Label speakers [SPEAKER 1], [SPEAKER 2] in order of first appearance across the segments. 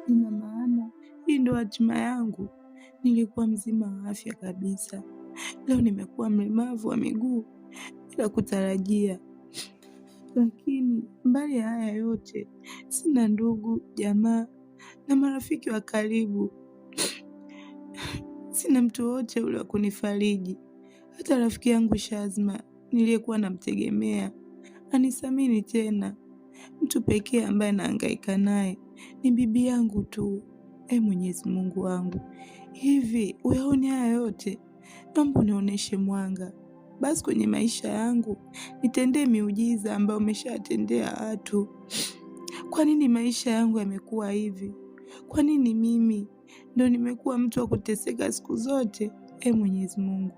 [SPEAKER 1] Ina maana hii ndo hatima yangu? Nilikuwa mzima wa afya kabisa, leo nimekuwa mlemavu wa miguu bila kutarajia. Lakini mbali ya haya yote, sina ndugu, jamaa na marafiki wa karibu. Sina mtu wote ule wa kunifariji. Hata rafiki yangu Shazma niliyekuwa namtegemea anisamini tena. Mtu pekee ambaye nahangaika naye ni bibi yangu tu. Mwenyezi Mungu wangu, hivi uyaone haya yote? Naomba unionyeshe mwanga basi kwenye maisha yangu, nitendee miujiza ambayo umeshatendea watu. Kwa nini maisha yangu yamekuwa hivi? Kwa nini mimi ndo nimekuwa mtu wa kuteseka siku zote? Mwenyezi Mungu,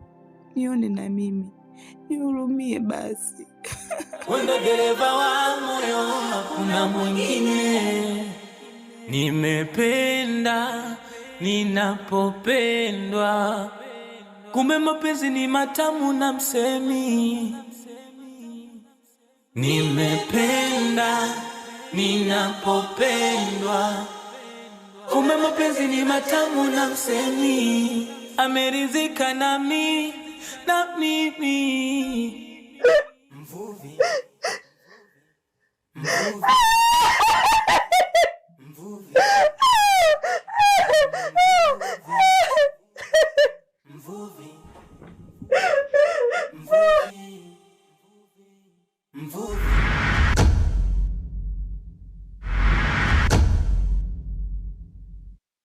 [SPEAKER 1] nione na mimi, nihurumie basi.
[SPEAKER 2] Wendo dereva wa moyo, hakuna mwingine. Nimependa ninapopendwa, kumbe mapenzi ni matamu na msemi. Nimependa ninapopendwa, kumbe mapenzi ni matamu na msemi. Ameridhika na mimi. Mvuvi